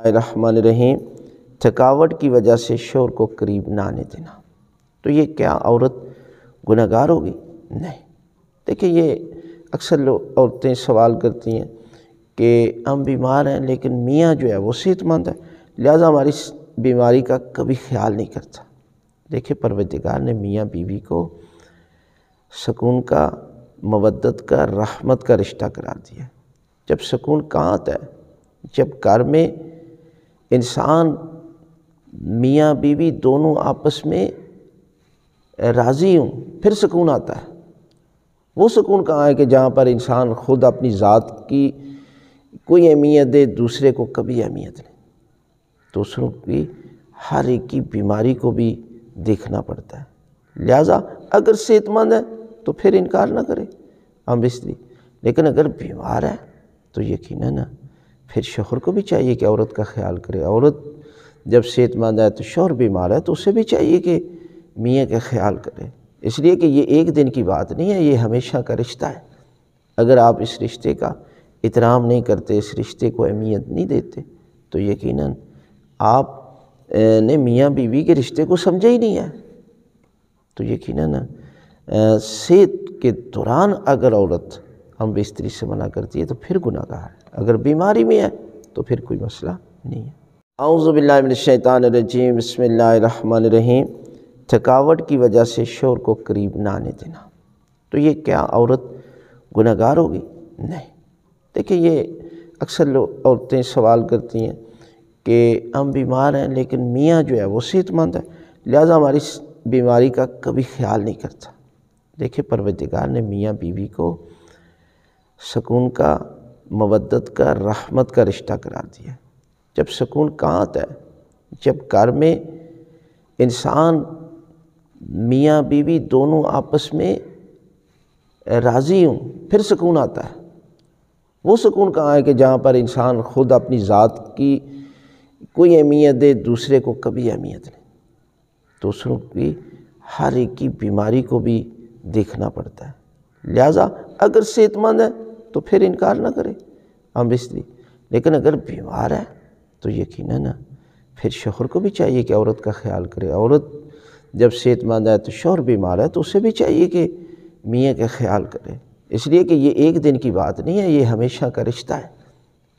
الرحمن الرحیم۔ تھکاوٹ کی وجہ سے شوہر کو قریب نہ آنے دینا، تو یہ کیا عورت گناہ گار ہوگی؟ نہیں۔ دیکھیں، یہ اکثر عورتیں سوال کرتی ہیں کہ ہم بیمار ہیں لیکن میاں جو ہے وہ صحت مند ہے، لہٰذا ہماری بیماری کا کبھی خیال نہیں کرتا۔ دیکھیں، پروردگار نے میاں بیوی کو سکون کا، مودت کا، رحمت کا رشتہ قرار دیا۔ جب سکون کہاں آتا ہے؟ جب گھر میں انسان میاں بیوی دونوں آپس میں راضی ہوں، پھر سکون آتا ہے۔ وہ سکون کہاں ہے کہ جہاں پر انسان خود اپنی ذات کی کوئی اہمیت دے، دوسرے کو کبھی اہمیت نہیں۔ دوسروں کی ہر ایک کی بیماری کو بھی دیکھنا پڑتا ہے، لہٰذا اگر صحت مند ہے تو پھر انکار نہ کرے ہم بستری، لیکن اگر بیمار ہے تو یقیناً پھر شوہر کو بھی چاہیے کہ عورت کا خیال کرے۔ عورت جب صحت مند ہے تو شوہر بیمار ہے تو اسے بھی چاہیے کہ میاں کا خیال کرے، اس لیے کہ یہ ایک دن کی بات نہیں ہے، یہ ہمیشہ کا رشتہ ہے۔ اگر آپ اس رشتے کا احترام نہیں کرتے، اس رشتے کو اہمیت نہیں دیتے، تو یقیناً آپ نے میاں بیوی کے رشتے کو سمجھا ہی نہیں ہے۔ تو یقیناً صحت کے دوران اگر عورت ہم بستری سے منع کرتی ہے تو پھر گناہ گار ہے، اگر بیماری میں ہے تو پھر کوئی مسئلہ نہیں ہے۔ اعوذ باللہ من الشیطان الرجیم، بسم اللہ الرحمن الرحیم۔ تھکاوٹ کی وجہ سے شوہر کو قریب نہ آنے دینا، تو یہ کیا عورت گناہ گار ہوگی؟ نہیں۔ دیکھیں، یہ اکثر عورتیں سوال کرتی ہیں کہ ہم بیمار ہیں لیکن میاں جو ہے وہ صحت مند ہے، لہٰذا ہماری بیماری کا کبھی خیال نہیں کرتا۔ دیکھیں، پروردگار نے میاں بیوی کو سکون کا، مودت کا، رحمت کا رشتہ قرار دیا۔ جب سکون کہاں آتا ہے؟ جب گھر میں انسان میاں بیوی دونوں آپس میں راضی ہوں، پھر سکون آتا ہے۔ وہ سکون کہاں ہے کہ جہاں پر انسان خود اپنی ذات کی کوئی اہمیت دے، دوسرے کو کبھی اہمیت نہیں۔ دوسروں کی ہر ایک کی بیماری کو بھی دیکھنا پڑتا ہے، لہٰذا اگر صحت مند ہے تو پھر انکار نہ کرے ہم بستری، لیکن اگر بیمار ہے تو یقیناً پھر شوہر کو بھی چاہیے کہ عورت کا خیال کرے۔ عورت جب صحت مند ہے تو شوہر بیمار ہے تو اسے بھی چاہیے کہ میاں کا خیال کرے، اس لیے کہ یہ ایک دن کی بات نہیں ہے، یہ ہمیشہ کا رشتہ ہے۔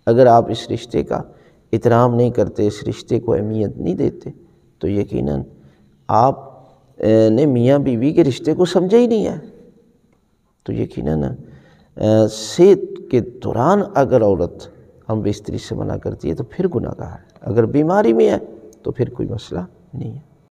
اگر آپ اس رشتے کا احترام نہیں کرتے، اس رشتے کو اہمیت نہیں دیتے، تو یقیناً آپ نے میاں بیوی کے رشتے کو سمجھا ہی نہیں ہے۔ تو یقیناً صحت کے دوران اگر عورت ہم بستری سے منع کرتی ہے تو پھر گناہ گار ہے، اگر بیماری میں ہے تو پھر کوئی مسئلہ نہیں ہے۔